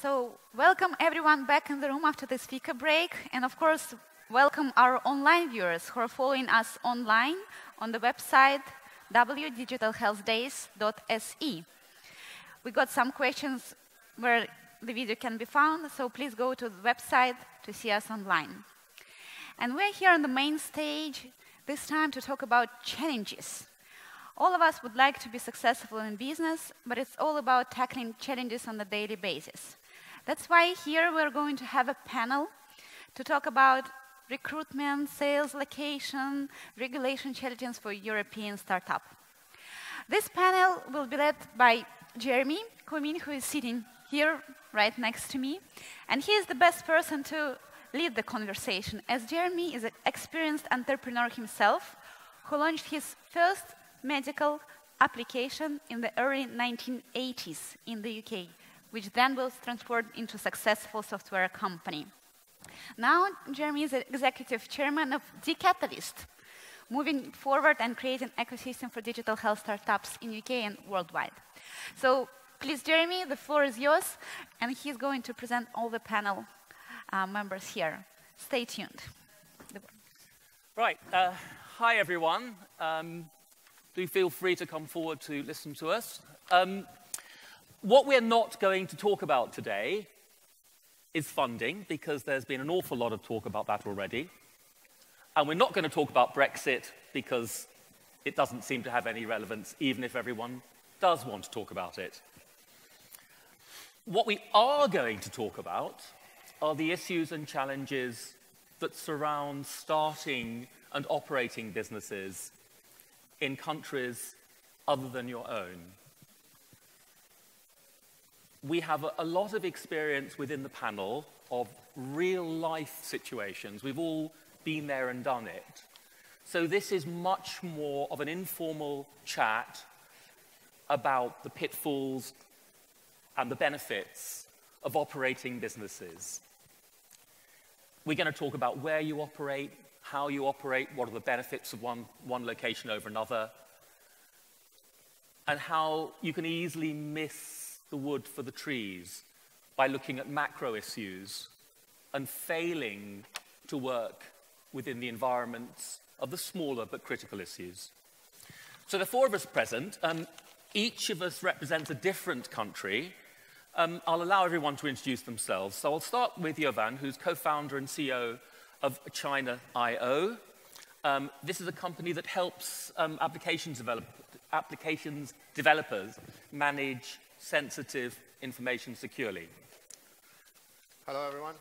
So, welcome everyone back in the room after the speaker break, and of course, welcome our online viewers who are following us online on the website Dhd16.se. We got some questions where the video can be found, so please go to the website to see us online. And we're here on the main stage this time to talk about challenges. All of us would like to be successful in business, but it's all about tackling challenges on a daily basis. That's why here we're going to have a panel to talk about recruitment, sales, location, regulation challenges for European startup. This panel will be led by Jeremy Comin, who is sitting here right next to me, and he is the best person to lead the conversation, as Jeremy is an experienced entrepreneur himself who launched his first medical application in the early 1980s in the UK, which then was transformed into a successful software company. Now, Jeremy is the executive chairman of Dhd16, moving forward and creating an ecosystem for digital health startups in UK and worldwide. So, please, Jeremy, the floor is yours, and he's going to present all the panel members here. Stay tuned. Right. Hi, everyone. Do feel free to come forward to listen to us. What we're not going to talk about today is funding, because there's been an awful lot of talk about that already. And we're not going to talk about Brexit, because it doesn't seem to have any relevance, even if everyone does want to talk about it. What we are going to talk about are the issues and challenges that surround starting and operating businesses in countries other than your own. We have a lot of experience within the panel of real-life situations. We've all been there and done it. So this is much more of an informal chat about the pitfalls and the benefits of operating businesses. We're going to talk about where you operate, how you operate, what are the benefits of one location over another, and how you can easily miss the wood for the trees by looking at macro issues and failing to work within the environments of the smaller but critical issues. So the four of us present, each of us represents a different country. I'll allow everyone to introduce themselves. So I'll start with Jovan, who's co-founder and CEO of China.io. This is a company that helps applications developers manage sensitive information securely. Hello, everyone.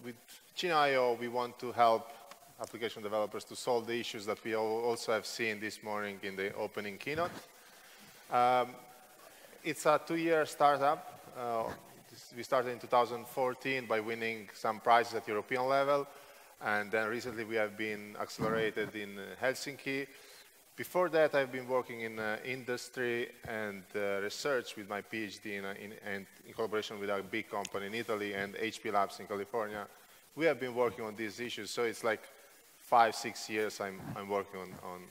With China.io, we want to help application developers to solve the issues that we also have seen this morning in the opening keynote. It's a 2-year startup. We started in 2014 by winning some prizes at European level, and then recently we have been accelerated in Helsinki. Before that, I've been working in industry and research with my PhD in collaboration with a big company in Italy and HP Labs in California. We have been working on these issues, so it's like 5-6 years I'm working on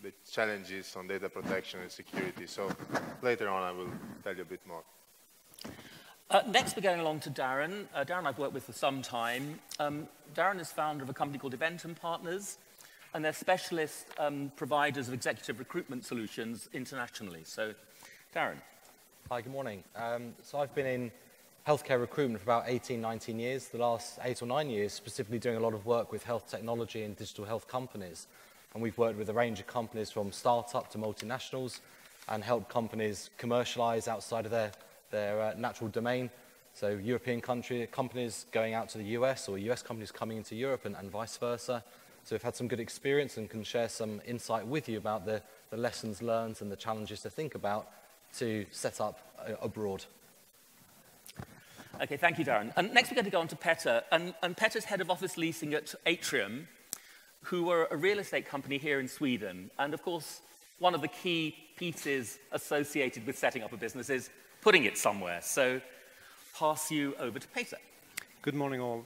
the challenges on data protection and security. So later on, I will tell you a bit more. Next, we're going along to Darren. Darren I've worked with for some time. Darren is founder of a company called Eventum Partners, and they're specialist providers of executive recruitment solutions internationally. So, Darren. Hi, good morning. So I've been in healthcare recruitment for about 18, 19 years. The last 8 or 9 years, specifically doing a lot of work with health technology and digital health companies. And we've worked with a range of companies from startup to multinationals and helped companies commercialize outside of their natural domain. So European companies going out to the US, or US companies coming into Europe, and vice versa. So we've had some good experience and can share some insight with you about the lessons learned and the challenges to think about to set up abroad. Okay, thank you, Darren. And next we're going to go on to Petter. And Petter's head of office leasing at Atrium, who are a real estate company here in Sweden. And of course, one of the key pieces associated with setting up a business is putting it somewhere. So pass you over to Peter. Good morning, all.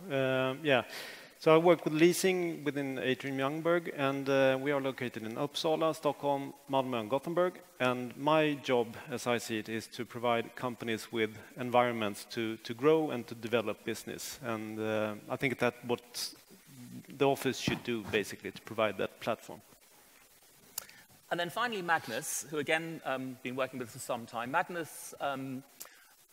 So I work with leasing within Atrium Youngberg, and we are located in Uppsala, Stockholm, Malmö, and Gothenburg. And my job, as I see it, is to provide companies with environments to grow and to develop business. And I think that's what the office should do, basically, to provide that platform. And then finally, Magnus, who again been working with us for some time. Magnus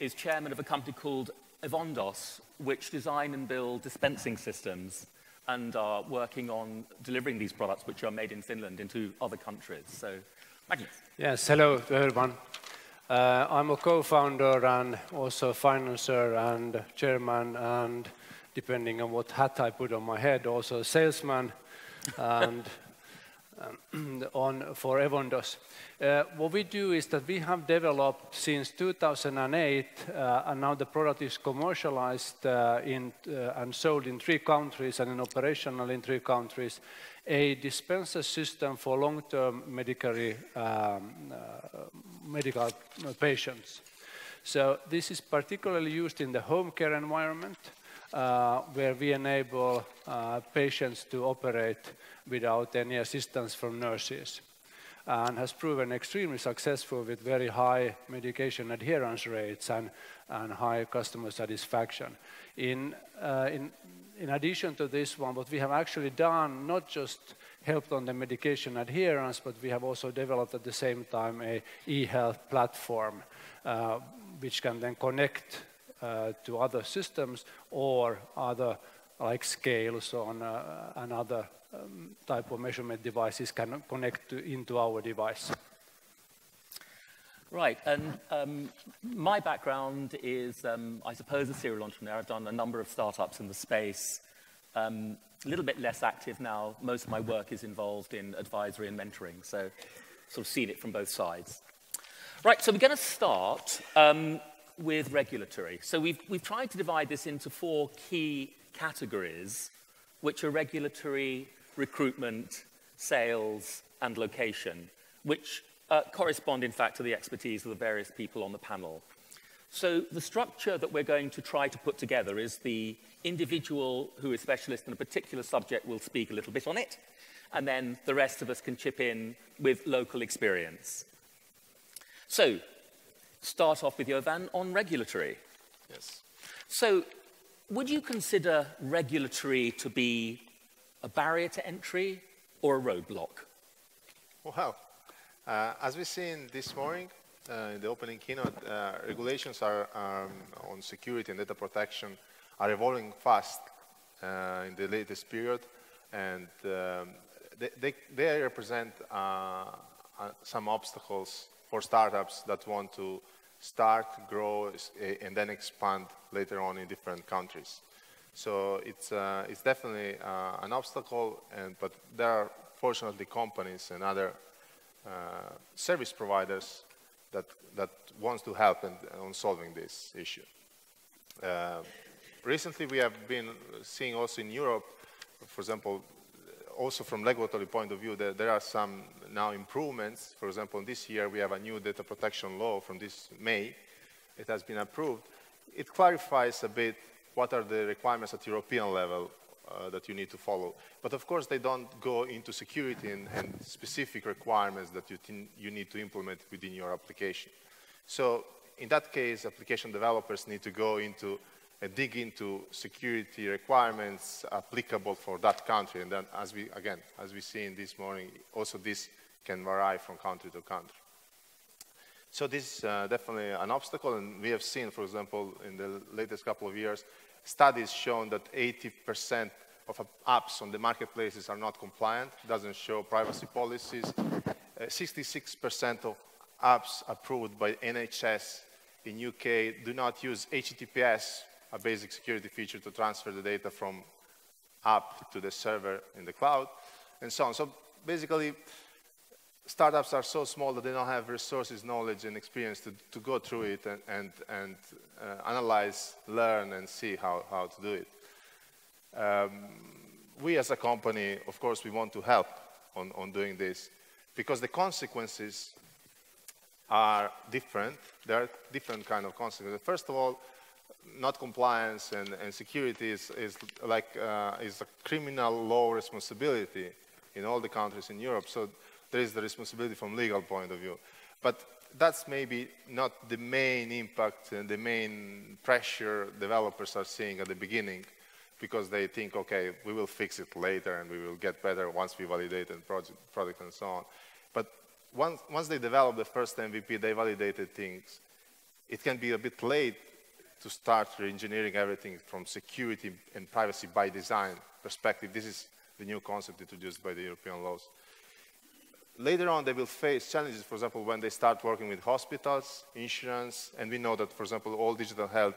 is chairman of a company called Evondos, which design and build dispensing systems and are working on delivering these products, which are made in Finland, into other countries. So, Magnus. Yes, hello to everyone. I'm a co-founder and also financier and chairman, and depending on what hat I put on my head, also a salesman and for Evondos. What we do is that we have developed since 2008, and now the product is commercialized and sold in 3 countries and in operational in 3 countries, a dispenser system for long-term medical patients. So this is particularly used in the home care environment, where we enable patients to operate without any assistance from nurses, and has proven extremely successful with very high medication adherence rates and high customer satisfaction. In addition to this one, what we have actually done, not just helped on the medication adherence, but we have also developed at the same time a e-health platform, which can then connect to other systems or other like scales on and other type of measurement devices can connect into our device. Right, and my background is, I suppose, a serial entrepreneur. I've done a number of startups in the space. A little bit less active now. Most of my work is involved in advisory and mentoring, so sort of seen it from both sides. Right, so we're going to start with regulatory. So we've tried to divide this into 4 key categories, which are regulatory, recruitment, sales, and location, which correspond, in fact, to the expertise of the various people on the panel. So the structure that we're going to try to put together is the individual who is specialist in a particular subject will speak a little bit on it, and then the rest of us can chip in with local experience. So, start off with Jovan on regulatory. Yes. So, would you consider regulatory to be a barrier to entry or a roadblock? Well, as we've seen this morning in the opening keynote, regulations are on security and data protection are evolving fast in the latest period, and they represent some obstacles for startups that want to start, grow, and then expand later on in different countries. So it's definitely an obstacle, but there are fortunately companies and other service providers that wants to help on solving this issue. Recently, we have been seeing also in Europe, for example, also from regulatory point of view, there are some now improvements. For example, this year we have a new data protection law from this May. It has been approved. It clarifies a bit what are the requirements at European level that you need to follow. But of course, they don't go into security and specific requirements that you need to implement within your application. So in that case, application developers need to go into dig into security requirements applicable for that country. And then as we see in this morning, also this can vary from country to country. So this is definitely an obstacle, and we have seen, for example, in the latest couple of years, studies shown that 80% of apps on the marketplaces are not compliant, doesn't show privacy policies. 66% of apps approved by NHS in UK do not use HTTPS, a basic security feature to transfer the data from app to the server in the cloud, and so on. So basically, startups are so small that they don't have resources, knowledge, and experience to go through it and analyze, learn, and see how to do it. We as a company, of course, we want to help on doing this because the consequences are different. There are different kind of consequences. First of all, not compliance and security is a criminal law responsibility in all the countries in Europe. So there is the responsibility from legal point of view. But that's maybe not the main impact and the main pressure developers are seeing at the beginning, because they think, okay, we will fix it later and we will get better once we validate the product and so on. But once they develop the first MVP, they validated things. It can be a bit late to start re-engineering everything from security and privacy by design perspective. This is the new concept introduced by the European laws. Later on, they will face challenges, for example, when they start working with hospitals, insurance, and we know that, for example, all digital health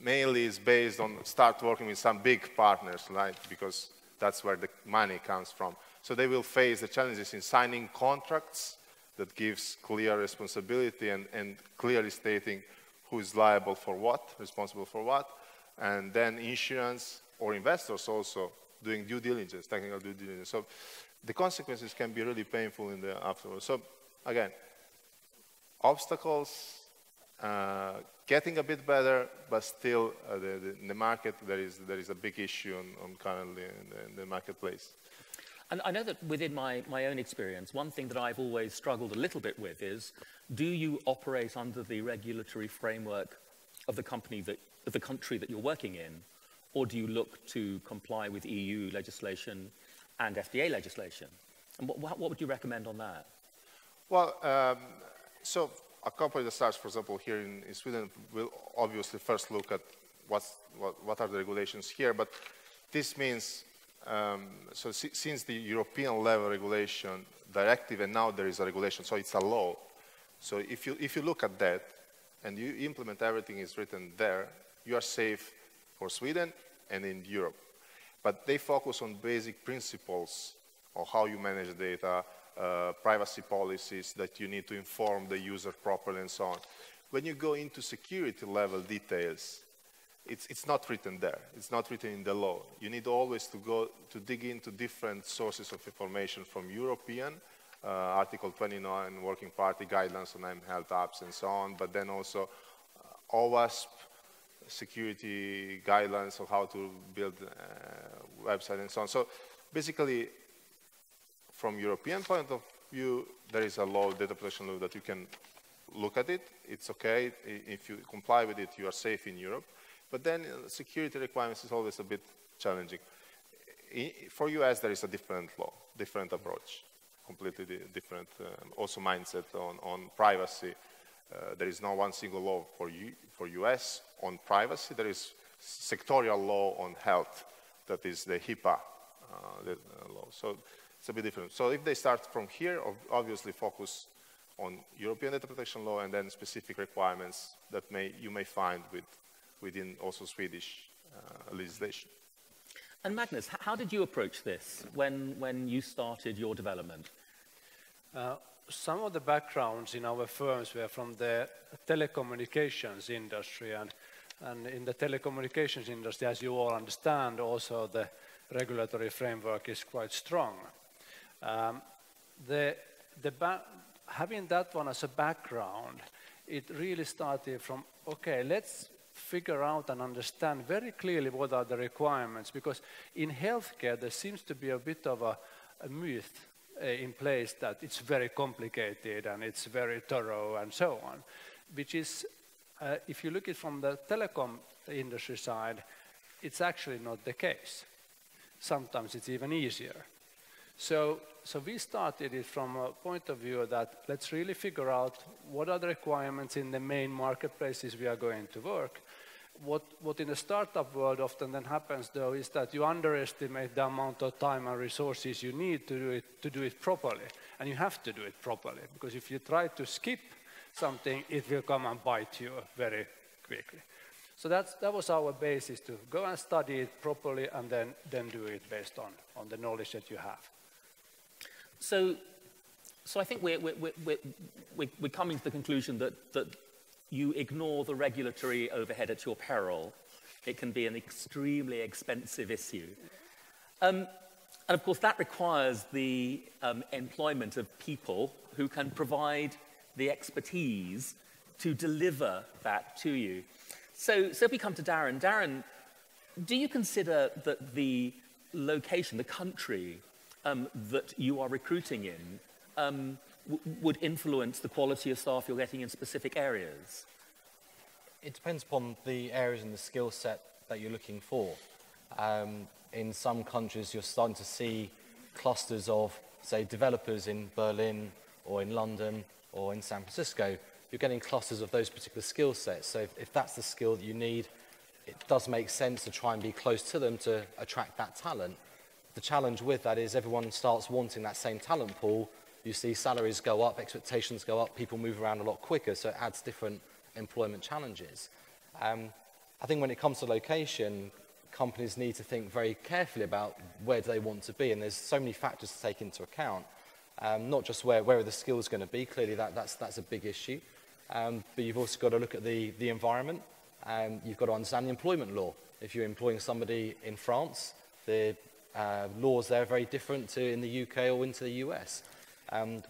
mainly is based on start working with some big partners, right? Because that's where the money comes from. So they will face the challenges in signing contracts that gives clear responsibility and clearly stating who is liable for what, responsible for what, and then insurance or investors also doing due diligence, technical due diligence. So the consequences can be really painful in the afterwards. So again, obstacles, getting a bit better, but still in the market there is a big issue on currently in the marketplace. And I know that within my own experience, one thing that I've always struggled a little bit with is, do you operate under the regulatory framework of the country that you're working in, or do you look to comply with EU legislation and FDA legislation? And what would you recommend on that? Well, so a company that starts, for example, here in Sweden will obviously first look at what are the regulations here, but this means so since the European level regulation directive, and now there is a regulation, so it's a law. So if you look at that and you implement everything is written there, you are safe for Sweden and in Europe. But they focus on basic principles of how you manage data, privacy policies that you need to inform the user properly and so on. When you go into security level details, it's not written there. It's not written in the law. You need always to dig into different sources of information from European, Article 29, Working Party guidelines on health apps and so on, but then also OWASP, security guidelines of how to build a website and so on. So basically, from European point of view, there is a law, data protection law, that you can look at it. It's okay. If you comply with it, you are safe in Europe. But then security requirements is always a bit challenging. For US, there is a different law, different approach, completely different, also mindset on privacy. There is no one single law for US on privacy. There is sectorial law on health, that is the HIPAA law. So it's a bit different. So if they start from here, obviously focus on European data protection law and then specific requirements that you may find within also Swedish legislation. And Magnus, how did you approach this when you started your development? Some of the backgrounds in our firms were from the telecommunications industry, and in the telecommunications industry, as you all understand, also the regulatory framework is quite strong. Having that one as a background, it really started from, okay, let's figure out and understand very clearly what are the requirements, because in healthcare there seems to be a bit of a myth in place that it's very complicated and it's very thorough and so on, which is, if you look at it from the telecom industry side, it's actually not the case. Sometimes it's even easier. So we started it from a point of view that let's really figure out what are the requirements in the main marketplaces we are going to work. What in the startup world often then happens, though, is that you underestimate the amount of time and resources you need to do it properly. And you have to do it properly, because if you try to skip something, it will come and bite you very quickly. So that was our basis, to go and study it properly and then do it based on the knowledge that you have. So I think we're coming to the conclusion that you ignore the regulatory overhead at your peril. It can be an extremely expensive issue. And of course, that requires the employment of people who can provide the expertise to deliver that to you. So if we come to Darren. Darren, do you consider that the location, the country that you are recruiting in would influence the quality of staff you're getting in specific areas? It depends upon the areas and the skill set that you're looking for. In some countries, you're starting to see clusters of, say, developers in Berlin or in London or in San Francisco. You're getting clusters of those particular skill sets. So if that's the skill that you need, it does make sense to try and be close to them to attract that talent. The challenge with that is everyone starts wanting that same talent pool. You see salaries go up, expectations go up, people move around a lot quicker, so it adds different employment challenges. I think when it comes to location, companies need to think very carefully about where do they want to be, and there's so many factors to take into account. Not just where are the skills going to be, clearly that's a big issue, but you've also got to look at the environment. You've got to understand the employment law. If you're employing somebody in France, the laws there are very different to in the UK or into the US.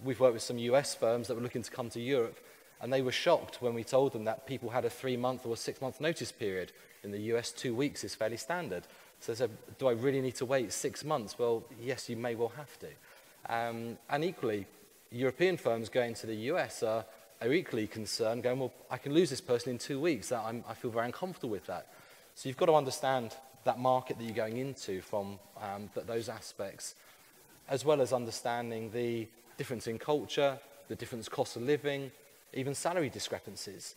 We've worked with some US firms that were looking to come to Europe, and they were shocked when we told them that people had a 3-month or a 6-month notice period. In the US, 2 weeks is fairly standard. So they said, do I really need to wait 6 months? Well, yes, you may well have to. And equally, European firms going to the US are equally concerned, going, well, I can lose this person in 2 weeks. I feel very uncomfortable with that. So you've got to understand that market that you're going into from those aspects, as well as understanding the difference in culture, the difference cost of living, even salary discrepancies.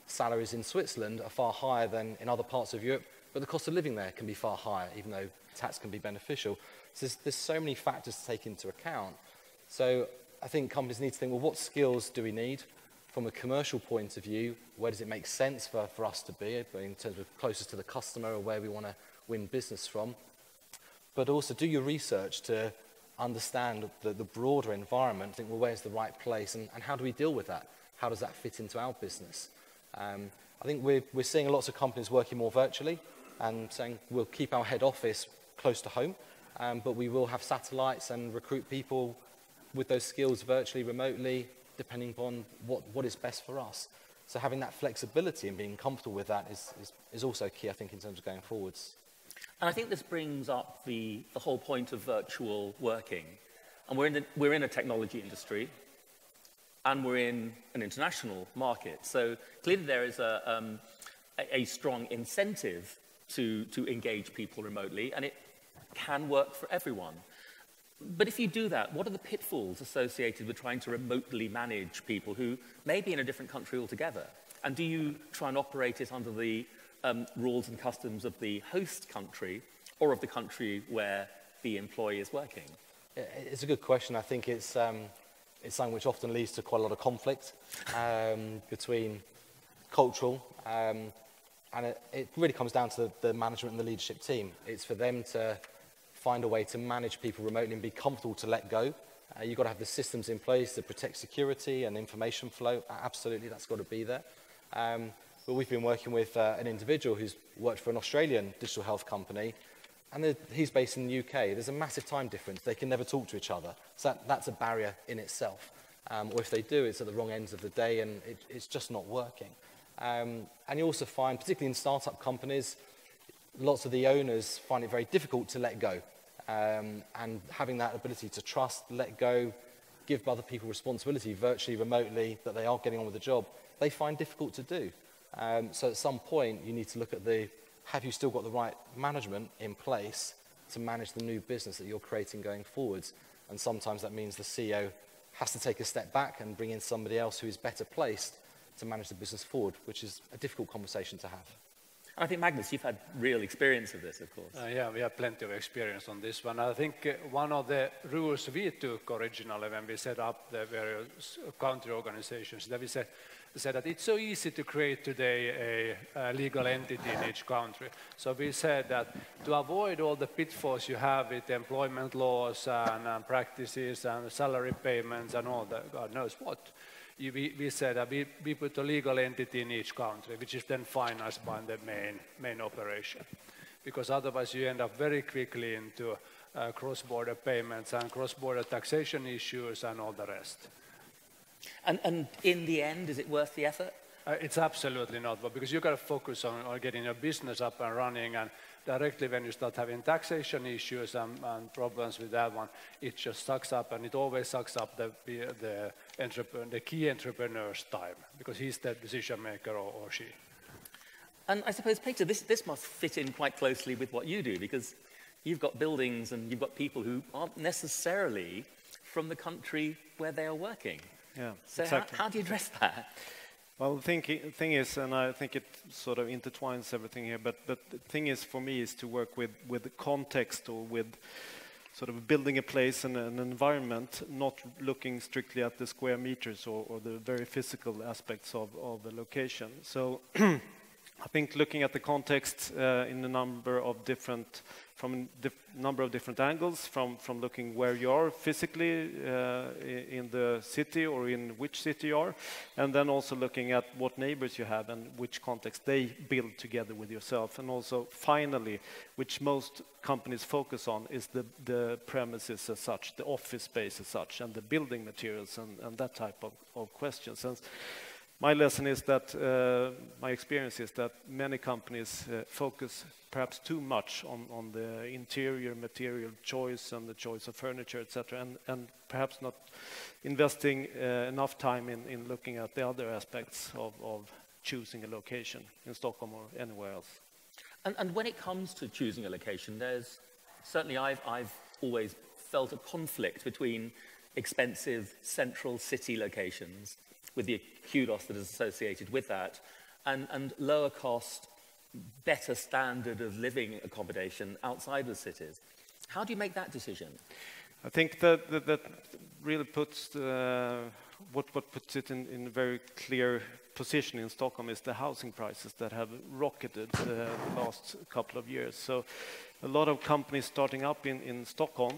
Salaries in Switzerland are far higher than in other parts of Europe, but the cost of living there can be far higher, even though tax can be beneficial. So there's so many factors to take into account. So I think companies need to think, well, what skills do we need? From a commercial point of view, where does it make sense for us to be, in terms of closest to the customer or where we want to win business from? But also do your research to understand the broader environment, think, well, where's the right place and how do we deal with that? How does that fit into our business? I think we're seeing lots of companies working more virtually and saying we'll keep our head office close to home, but we will have satellites and recruit people with those skills virtually, remotely, depending upon what is best for us. So having that flexibility and being comfortable with that is also key, I think, in terms of going forwards. And I think this brings up the whole point of virtual working. And we're in a technology industry, and we're in an international market. So clearly there is a strong incentive to engage people remotely, and it can work for everyone. But if you do that, what are the pitfalls associated with trying to remotely manage people who may be in a different country altogether? And do you try and operate it under the rules and customs of the host country or of the country where the employee is working? It's a good question. I think it's something which often leads to quite a lot of conflict between cultural, and it really comes down to the management and the leadership team. It's for them to find a way to manage people remotely and be comfortable to let go. You've got to have the systems in place to protect security and information flow. Absolutely, that's got to be there. But we've been working with an individual who's worked for an Australian digital health company, and he's based in the UK. There's a massive time difference. They can never talk to each other. So that's a barrier in itself. Or if they do, it's at the wrong ends of the day, and it's just not working. And you also find, particularly in startup companies, lots of the owners find it very difficult to let go. And having that ability to trust, let go, give other people responsibility virtually, remotely, that they are getting on with the job, they find difficult to do. So at some point, you need to look at have you still got the right management in place to manage the new business that you're creating going forwards? And sometimes that means the CEO has to take a step back and bring in somebody else who is better placed to manage the business forward, which is a difficult conversation to have. I think, Magnus, you've had real experience of this, of course. Yeah, we have plenty of experience on this one. I think one of the rules we took originally when we set up the various country organizations, that we said that it's so easy to create today a legal entity in each country. So we said that to avoid all the pitfalls you have with employment laws and practices and salary payments and all that, God knows what, we said that we put a legal entity in each country, which is then financed by the main operation. Because otherwise you end up very quickly into cross-border payments and cross-border taxation issues and all the rest. And in the end, is it worth the effort? It's absolutely not, but because you got to focus on getting your business up and running, and directly when you start having taxation issues and problems with that one, it just sucks up, and it always sucks up the key entrepreneur's time, because he's the decision maker or she. And I suppose, Peter, this must fit in quite closely with what you do, because you've got buildings and you've got people who aren't necessarily from the country where they are working. Yeah, so exactly. How do you address that? Well, the thing is, and I think it sort of intertwines everything here, but the thing is for me is to work with the context, or with sort of building a place and an environment, not looking strictly at the square meters or the very physical aspects of the location. So I think looking at the context in a number of different, from a number of different angles, from looking where you are physically in the city or in which city you are, and then also looking at what neighbors you have and which context they build together with yourself. And also finally, which most companies focus on, is the premises as such, the office space as such, and the building materials and that type of questions. And my lesson is that, my experience is that many companies focus perhaps too much on the interior material choice and the choice of furniture, etc., and perhaps not investing enough time in looking at the other aspects of choosing a location in Stockholm or anywhere else. And when it comes to choosing a location, there's certainly I've always felt a conflict between expensive central city locations, with the kudos that is associated with that, and lower cost, better standard of living accommodation outside the cities. How do you make that decision? I think that really puts what puts it in a very clear position in Stockholm is the housing prices that have rocketed the last couple of years. So a lot of companies starting up in Stockholm,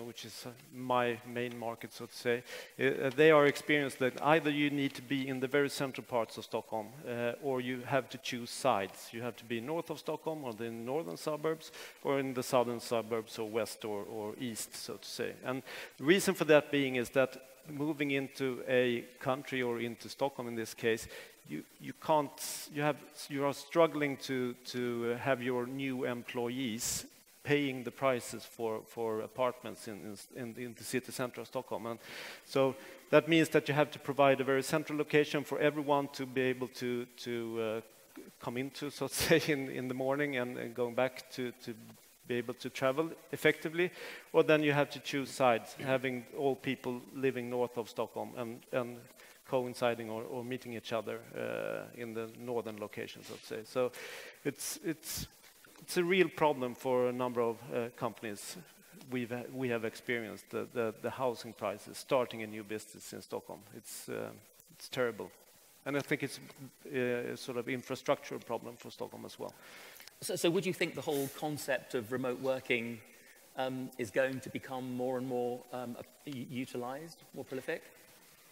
which is my main market, so to say, they are experienced that either you need to be in the very central parts of Stockholm, or you have to choose sides. You have to be north of Stockholm, or the northern suburbs, or in the southern suburbs, or west or east, so to say. And the reason for that being is that moving into a country, or into Stockholm in this case, you are struggling to have your new employees paying the prices for apartments in the city center of Stockholm. And so that means that you have to provide a very central location for everyone to be able to come into, so to say, in the morning and going back to be able to travel effectively, or then you have to choose sides, having all people living north of Stockholm and coinciding or meeting each other in the northern locations, let's say. So it's a real problem for a number of companies. We have experienced the housing prices starting a new business in Stockholm. It's terrible, and I think it's a sort of infrastructural problem for Stockholm as well. So would you think the whole concept of remote working is going to become more and more utilized, more prolific?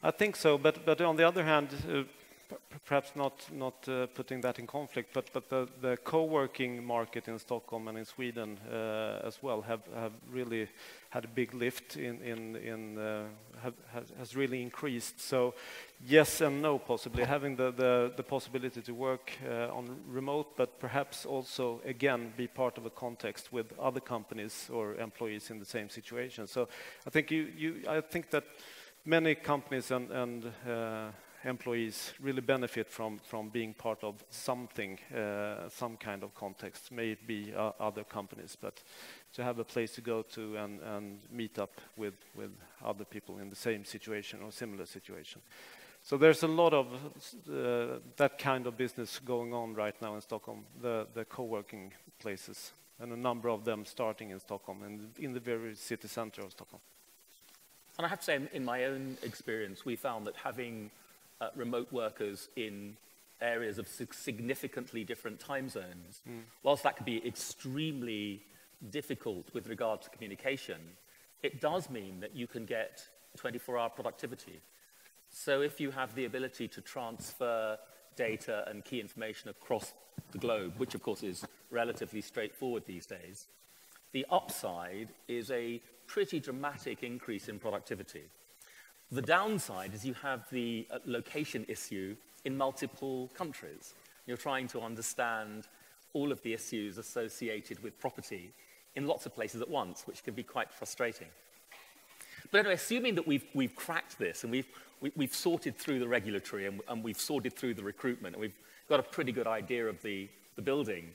I think so, but on the other hand, perhaps not putting that in conflict, but the co-working market in Stockholm and in Sweden as well have really had a big lift has really increased. So yes and no, possibly having the possibility to work on remote, but perhaps also again be part of a context with other companies or employees in the same situation. So I think I think that many companies and employees really benefit from being part of something, some kind of context. May it be other companies, but to have a place to go to and meet up with other people in the same situation or similar situation. So there's a lot of that kind of business going on right now in Stockholm, the co-working places, and a number of them starting in Stockholm and in the very city center of Stockholm. And I have to say, in my own experience, we found that having remote workers in areas of significantly different time zones, whilst that could be extremely difficult with regard to communication, it does mean that you can get 24-hour productivity. So if you have the ability to transfer data and key information across the globe, which of course is relatively straightforward these days, the upside is a pretty dramatic increase in productivity. The downside is you have the location issue in multiple countries. You're trying to understand all of the issues associated with property in lots of places at once, which can be quite frustrating. But anyway, assuming that we've cracked this and we've sorted through the regulatory and we've sorted through the recruitment and we've got a pretty good idea of the building,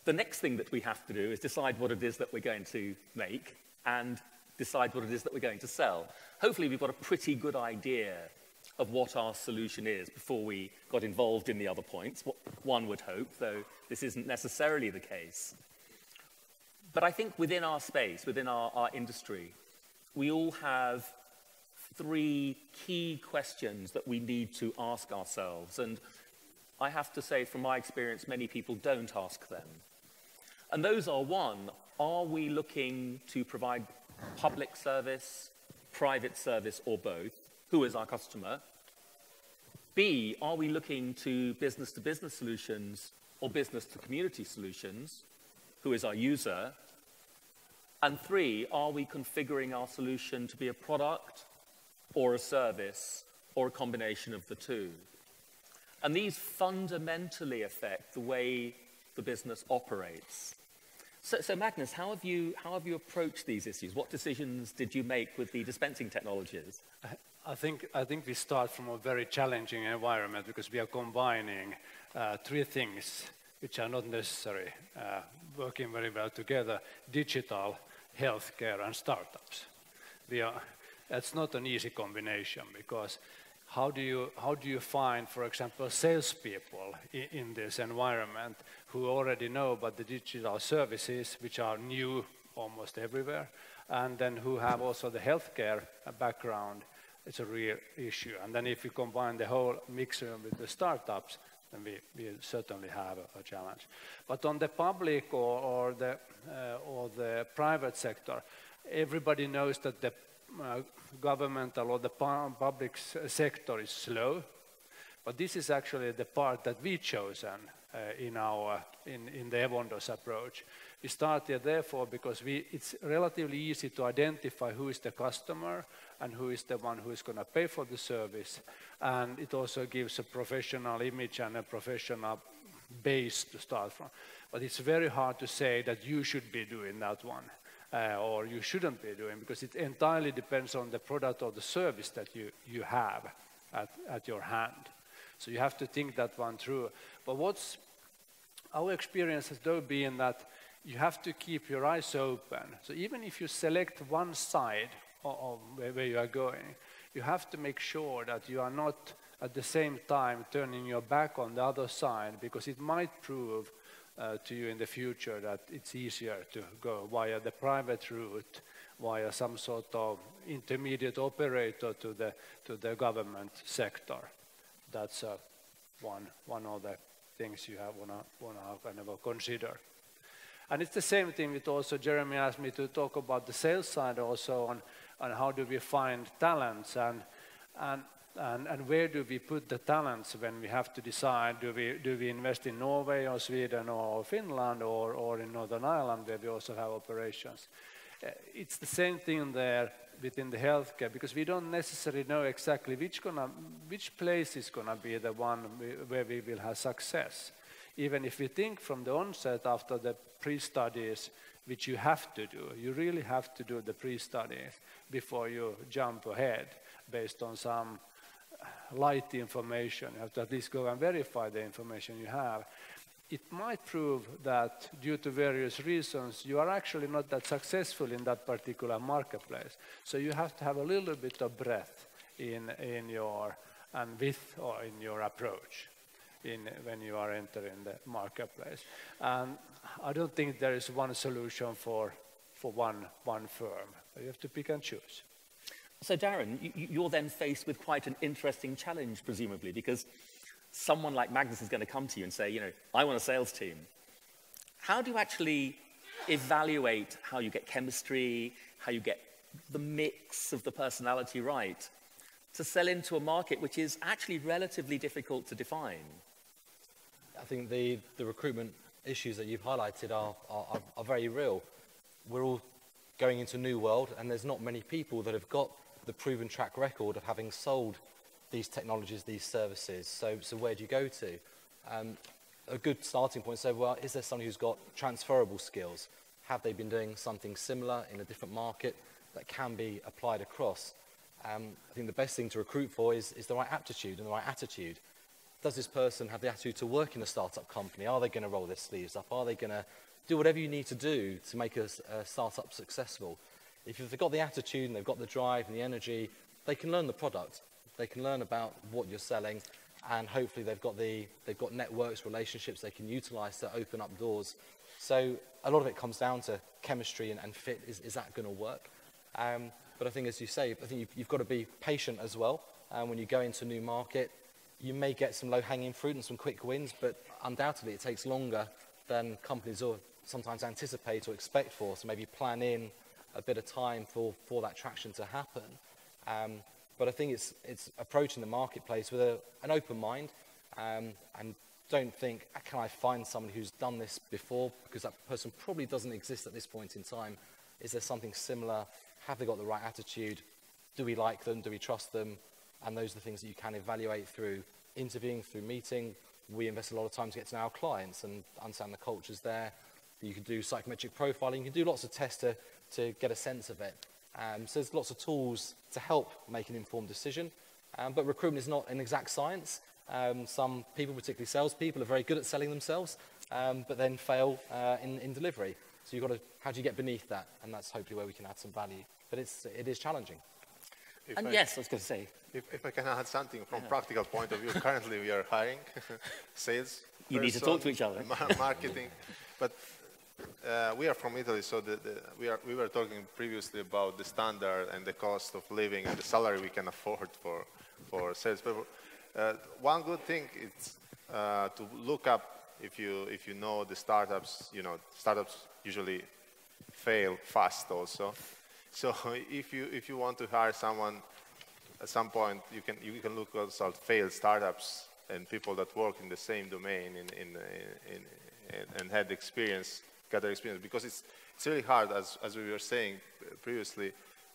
the next thing that we have to do is decide what it is that we're going to make and decide what it is that we're going to sell. Hopefully we've got a pretty good idea of what our solution is before we got involved in the other points, what one would hope, though this isn't necessarily the case. But I think within our space, within our industry, we all have three key questions that we need to ask ourselves. And I have to say, from my experience, many people don't ask them. And those are, one, are we looking to provide public service, private service, or both? Who is our customer? B, are we looking to business-to-business solutions or business-to-community solutions? Who is our user? And three, are we configuring our solution to be a product or a service or a combination of the two? And these fundamentally affect the way the business operates. So Magnus, how have you approached these issues? What decisions did you make with the dispensing technologies? I think we start from a very challenging environment because we are combining three things which are not necessary, working very well together: digital, healthcare, and startups. That's not an easy combination, because how do you find, for example, salespeople in this environment who already know about the digital services, which are new almost everywhere, and then who have also the healthcare background? It's a real issue. And then if you combine the whole mixer with the startups, then we certainly have a challenge. But on the public or the private sector, everybody knows that the governmental or the public sector is slow, but this is actually the part that we chosen in the Evondos approach. We started therefore because it's relatively easy to identify who is the customer and who is the one who is going to pay for the service, and it also gives a professional image and a professional base to start from. But it's very hard to say that you should be doing that one. Or you shouldn't be doing, because it entirely depends on the product or the service that you have at your hand. So you have to think that one through. But what's our experience has though been that you have to keep your eyes open. So even if you select one side of where you are going, you have to make sure that you are not at the same time turning your back on the other side, because it might prove to you in the future that it's easier to go via the private route, via some sort of intermediate operator to the government sector. That's one of the things you have wanna kind of consider. And it's the same thing with also, Jeremy asked me to talk about the sales side also on how do we find talents and where do we put the talents when we have to decide, do we invest in Norway or Sweden or Finland or in Northern Ireland, where we also have operations. It's the same thing there within the healthcare, because we don't necessarily know exactly which place is going to be the one where we will have success. Even if we think from the onset after the pre-studies, which you have to do, you really have to do the pre-studies before you jump ahead based on some light information. You have to at least go and verify the information you have. It might prove that due to various reasons, you are actually not that successful in that particular marketplace. So you have to have a little bit of breadth in your and width or in your approach when you are entering the marketplace. And I don't think there is one solution for one firm. You have to pick and choose. So Darren, you're then faced with quite an interesting challenge, presumably, because someone like Magnus is going to come to you and say, I want a sales team. How do you actually evaluate how you get chemistry, how you get the mix of the personality right to sell into a market which is actually relatively difficult to define? I think the recruitment issues that you've highlighted are very real. We're all going into a new world, and there's not many people that have got the proven track record of having sold these technologies, these services. So where do you go to? A good starting point is say, well, is there someone who's got transferable skills? Have they been doing something similar in a different market that can be applied across? I think the best thing to recruit for is the right aptitude and the right attitude. Does this person have the attitude to work in a startup company? Are they going to roll their sleeves up? Are they going to do whatever you need to do to make a startup successful? If they've got the attitude and they've got the drive and the energy, they can learn the product. They can learn about what you're selling, and hopefully they've got networks, relationships they can utilize to open up doors. So a lot of it comes down to chemistry and fit. Is that going to work? But I think, as you say, I think you've got to be patient as well. When you go into a new market, you may get some low-hanging fruit and some quick wins, but undoubtedly it takes longer than companies sometimes anticipate or expect for. So maybe plan in a bit of time for that traction to happen. But I think it's approaching the marketplace with an open mind, and don't think, can I find someone who's done this before? Because that person probably doesn't exist at this point in time. Is there something similar? Have they got the right attitude? Do we like them? Do we trust them? And those are the things that you can evaluate through interviewing, through meeting. We invest a lot of time to get to know our clients and understand the cultures there. You can do psychometric profiling. You can do lots of tests to get a sense of it. So there's lots of tools to help make an informed decision. But recruitment is not an exact science. Some people, particularly salespeople, are very good at selling themselves, but then fail in delivery. So you've got to, how do you get beneath that? And that's hopefully where we can add some value. But it is challenging. Yes, I was going to say. If I can add something from practical point of view, currently we are hiring sales. You need to talk to each other. Marketing. But we are from Italy, so we were talking previously about the standard and the cost of living and the salary we can afford for salespeople. One good thing is to look up, if you know the startups. Startups usually fail fast also. So if you want to hire someone, at some point you can look also at failed startups and people that work in the same domain and had experience, gather experience, because it's really hard, as we were saying previously,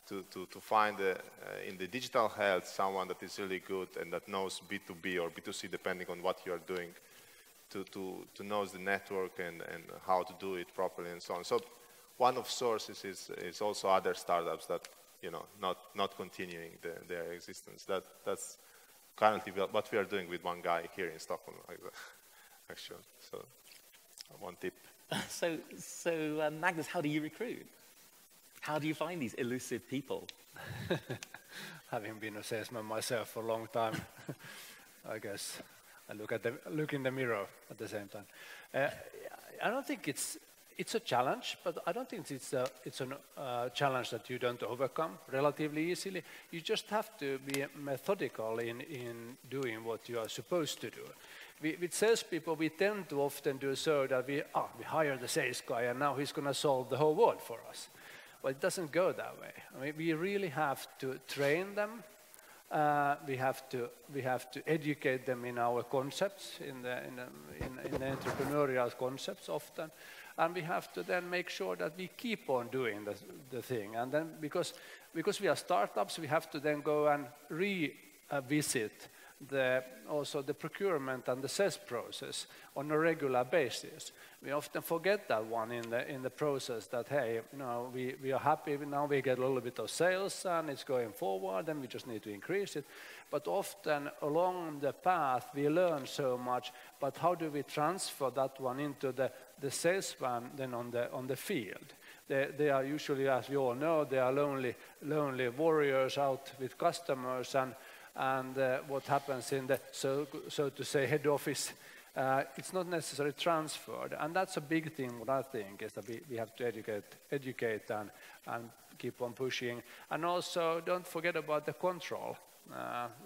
to find in the digital health someone that is really good and that knows B2B or B2C, depending on what you are doing, to know the network and how to do it properly and so on. So one of sources is also other startups that not continuing their existence. That's currently what we are doing with one guy here in Stockholm, actually. So one tip. So Magnus, how do you recruit? How do you find these elusive people? Having been a salesman myself for a long time, I guess I look in the mirror at the same time. I don't think it's a challenge, but I don't think it's a challenge that you don't overcome relatively easily. You just have to be methodical in doing what you are supposed to do. With salespeople, we tend to often do so that we hire the sales guy and now he's going to solve the whole world for us. But it doesn't go that way. I mean, we really have to train them. We have to educate them in our concepts, in the entrepreneurial concepts often. And we have to then make sure that we keep on doing the thing. And then because we are startups, we have to then go and revisit also the procurement and the sales process on a regular basis. We often forget that one in the process, that hey, we are happy now, we get a little bit of sales and it's going forward and we just need to increase it. But often along the path we learn so much, but how do we transfer that one into the salesman then on the field? They are usually, as we all know, they are lonely warriors out with customers, and what happens in the so to say head office, it's not necessarily transferred, and that's a big thing. What I think is that we have to educate and keep on pushing, and also don't forget about the control.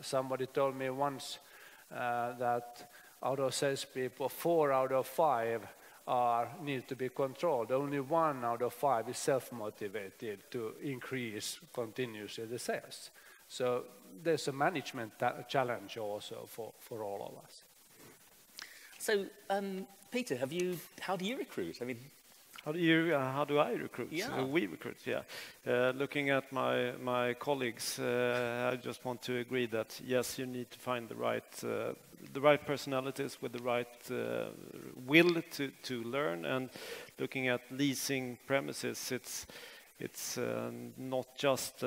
Somebody told me once that out of salespeople, 4 out of 5 need to be controlled. Only 1 out of 5 is self-motivated to increase continuously the sales. So there's a management challenge also for all of us. So, Peter, how do you recruit? I mean, How do I recruit? Yeah. We recruit, yeah. Looking at my colleagues, I just want to agree that yes, you need to find the right personalities with the right will to learn. And looking at leasing premises, it's not just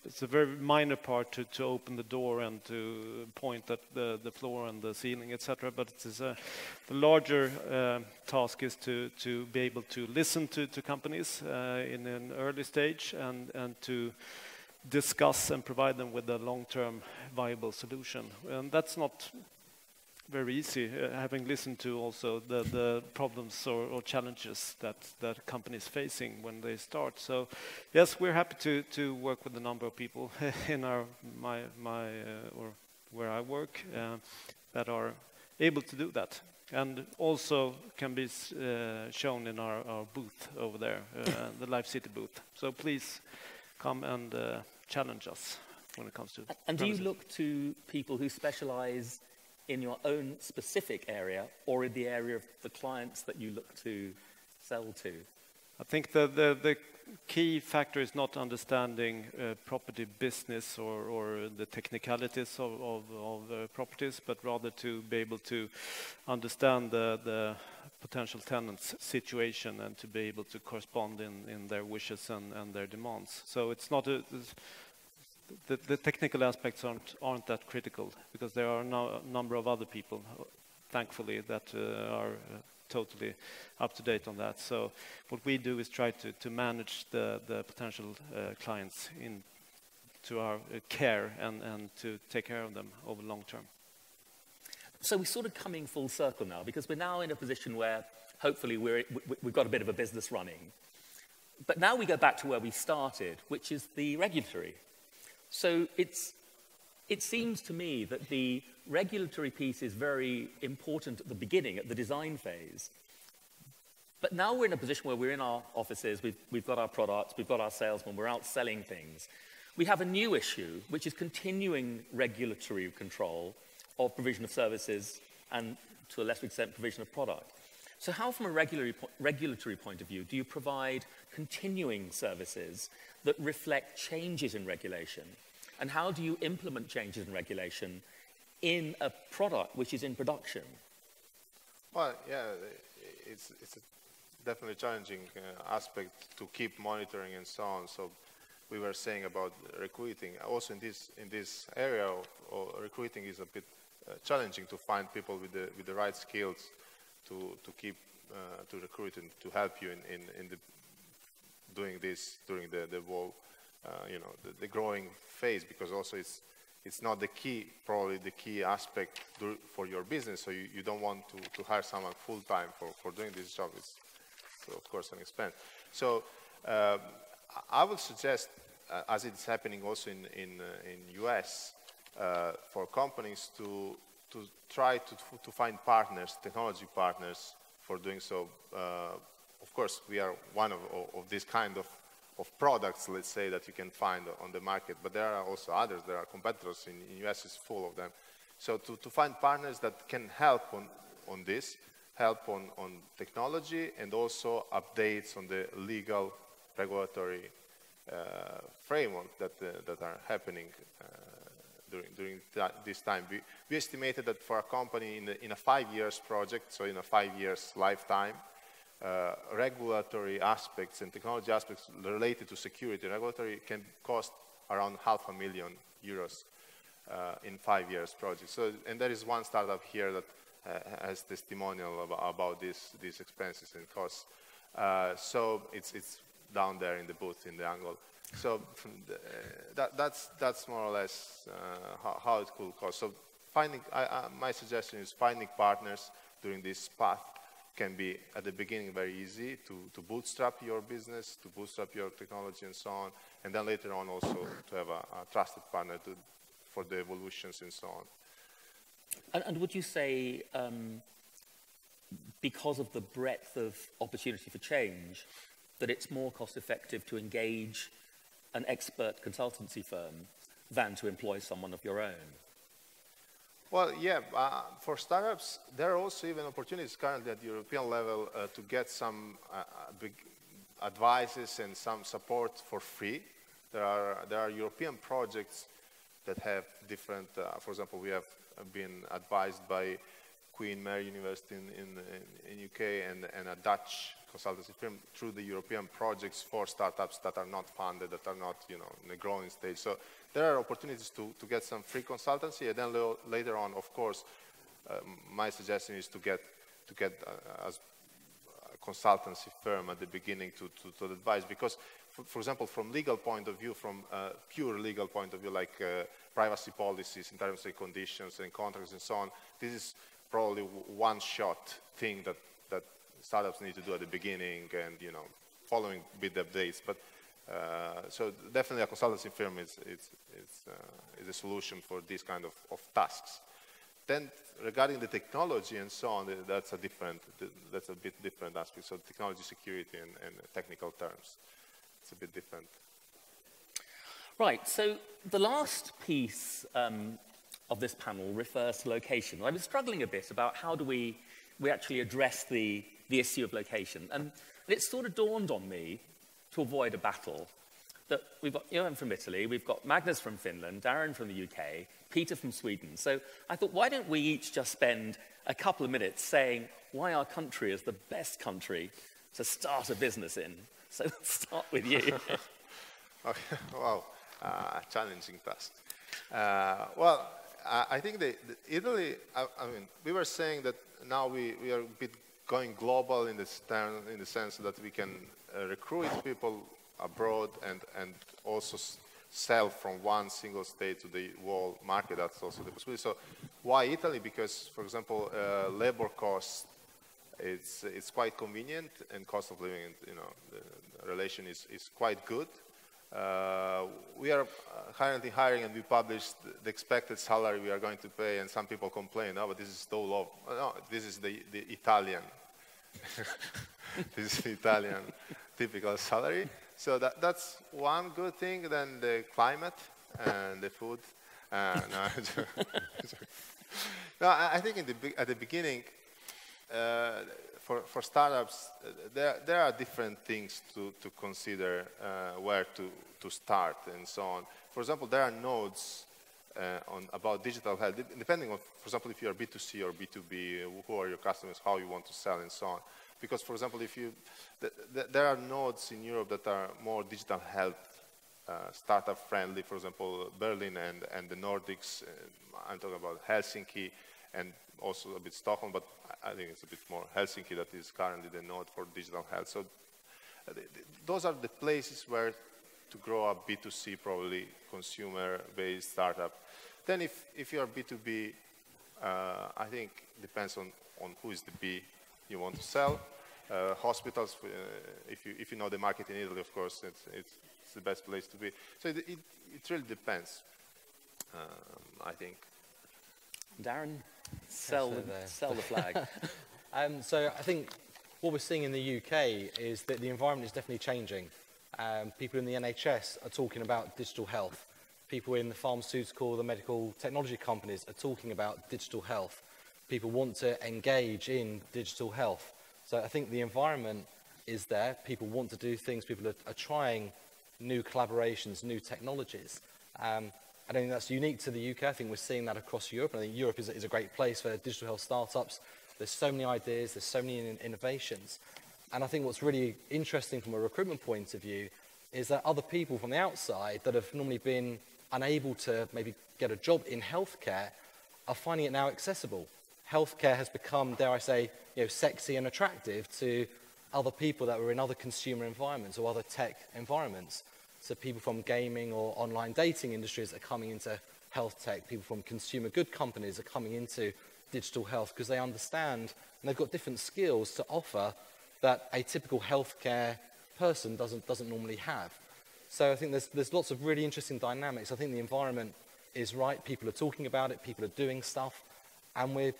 it's a very minor part to open the door and to point at the floor and the ceiling, etc. But it is the larger task is to be able to listen to companies in an early stage and to discuss and provide them with a long-term viable solution. And that's not very easy, having listened to also the problems or challenges that companies facing when they start. So, yes, we're happy to work with a number of people in or where I work that are able to do that, and also can be shown in our booth over there, the Life City booth. So please come and challenge us when it comes to. And do you look to people who specialize in your own specific area or in the area of the clients that you look to sell to? I think the key factor is not understanding property business or the technicalities of properties, but rather to be able to understand the potential tenants' situation and to be able to correspond in their wishes and their demands. So it's not the technical aspects aren't that critical, because there are now a number of other people, thankfully, that are totally up to date on that. So what we do is try to manage the potential clients to our care and to take care of them over long term. So we're sort of coming full circle now, because we're now in a position where hopefully we've got a bit of a business running. But now we go back to where we started, which is the regulatory. So it seems to me that the regulatory piece is very important at the beginning, at the design phase. But now we're in a position where we're in our offices, we've got our products, we've got our salesmen, we're out selling things. We have a new issue, which is continuing regulatory control of provision of services and, to a lesser extent, provision of product. So how, from a regulatory point of view, do you provide continuing services that reflect changes in regulation? And how do you implement changes in regulation in a product which is in production? Well, yeah, it's a definitely challenging aspect to keep monitoring and so on. So we were saying about recruiting. Also in this area of recruiting is a bit challenging to find people with the right skills to keep to recruit and to help you in doing this during the whole the growing phase, because also it's not probably the key aspect for your business. So you don't want to hire someone full time for doing this job. It's of course an expense. So I would suggest, as it's happening also in US, for companies to try to find partners, technology partners, for doing so. Of course, we are one of this kind of products, let's say, that you can find on the market, but there are also others. There are competitors in US is full of them. So to find partners that can help on this, help on technology, and also updates on the legal regulatory framework that are happening during this time. We estimated that for a company in a 5 years project, so in a 5 years lifetime, regulatory aspects and technology aspects related to security regulatory can cost around €500,000 in 5 years project. So, and there is one startup here that has testimonial about these expenses and costs. So it's down there in the booth in the angle. So that's more or less how it could cost. So my suggestion is finding partners during this path can be at the beginning very easy to bootstrap your business, to bootstrap your technology and so on, and then later on also to have a trusted partner for the evolutions and so on. And would you say, because of the breadth of opportunity for change, that it's more cost effective to engage an expert consultancy firm than to employ someone of your own? Well, yeah, for startups, there are also even opportunities currently at the European level to get some big advices and some support for free. There are European projects that have different, for example, we have been advised by Queen Mary University in UK and a Dutch consultancy firm through the European projects for startups that are not funded, that are not, you know, in the growing stage. So there are opportunities to get some free consultancy, and then later on, of course, my suggestion is to get as a consultancy firm at the beginning to advise, because, for example, from legal point of view, from pure legal point of view, like privacy policies in terms of conditions and contracts and so on, this is probably one-shot thing that startups need to do at the beginning, and, you know, following bit updates. But so definitely a consultancy firm is a solution for these kind of tasks. Then regarding the technology and so on, that's a bit different aspect. So technology security and technical terms, it's a bit different. Right, so the last piece of this panel refers to location. I was struggling a bit about how do we actually address the issue of location. And it sort of dawned on me, to avoid a battle, that we've got Johan from Italy, we've got Magnus from Finland, Darren from the UK, Peter from Sweden. So I thought, why don't we each just spend a couple of minutes saying why our country is the best country to start a business in? So let's start with you. Okay. Wow, challenging task. Well, I think Italy, I mean, we were saying that now we are a bit going global in the sense that we can recruit people abroad and also sell from one single state to the whole market. That's also the possibility. So why Italy? Because, for example, labor cost, it's quite convenient, and cost of living, you know, the relation is quite good. We are currently hiring, and we published the expected salary we are going to pay, and some people complain, oh, but this is so low. No, this is the Italian. This is the Italian typical salary. So that's one good thing. Then the climate and the food. No, I think at the beginning, for startups, there are different things to consider where to start and so on. For example, there are nodes about digital health, depending on, for example, if you are B2C or B2B, who are your customers, how you want to sell and so on. Because, for example, if you, there are nodes in Europe that are more digital health, startup friendly, for example, Berlin and the Nordics. I'm talking about Helsinki and also a bit Stockholm, but I think it's a bit more Helsinki that is currently the node for digital health. So those are the places where to grow a B2C, probably consumer-based startup. Then if you are B2B, I think depends on who is the B you want to sell. Hospitals, if you know the market in Italy, of course, it's the best place to be. So it really depends, I think. Darren, sell the flag. So I think what we're seeing in the UK is that the environment is definitely changing. People in the NHS are talking about digital health. People in the pharmaceutical, the medical technology companies are talking about digital health. People want to engage in digital health. So I think the environment is there. People want to do things. People are trying new collaborations, new technologies. I don't think that's unique to the UK. I think we're seeing that across Europe. I think Europe is a great place for digital health startups. There's so many ideas. There's so many innovations. And I think what's really interesting from a recruitment point of view is that other people from the outside that have normally been unable to maybe get a job in healthcare are finding it now accessible. Healthcare has become, dare I say, sexy and attractive to other people that were in other consumer environments or other tech environments. So people from gaming or online dating industries are coming into health tech. People from consumer good companies are coming into digital health because they understand and they've got different skills to offer that a typical healthcare person doesn't normally have. So I think there's lots of really interesting dynamics. I think the environment is right. People are talking about it. People are doing stuff. And people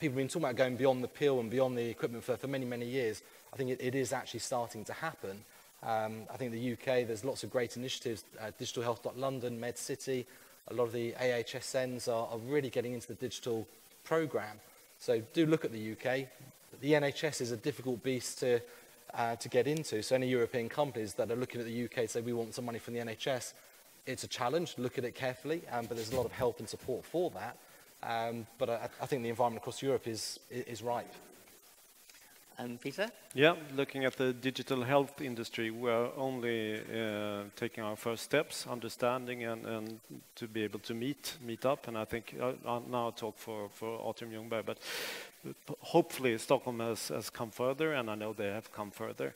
have been talking about going beyond the pill and beyond the equipment for many, many years. I think it is actually starting to happen. I think the UK, there's lots of great initiatives, Digital Health London, Med City, A lot of the AHSNs are really getting into the digital program. So do look at the UK. The NHS is a difficult beast to get into. So any European companies that are looking at the UK say we want some money from the NHS, it's a challenge. Look at it carefully, but there's a lot of help and support for that. But I think the environment across Europe is ripe. And Peter? Yeah, looking at the digital health industry, we're only taking our first steps, understanding and to be able to meet up. And I think I'll now talk for Atrium Ljungberg, but hopefully Stockholm has come further, and I know they have come further.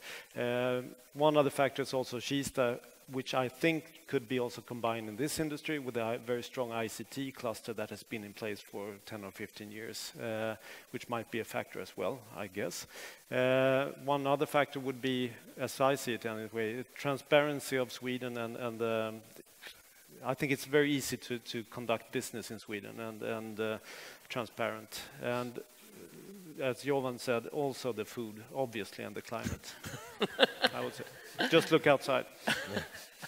One other factor is also Kista, which I think could be also combined in this industry with a very strong ICT cluster that has been in place for 10 or 15 years, which might be a factor as well, I guess. One other factor would be, as I see it anyway, transparency of Sweden, and I think it's very easy to conduct business in Sweden and transparent. And as Johan said, also the food, obviously, and the climate. I would say, just look outside.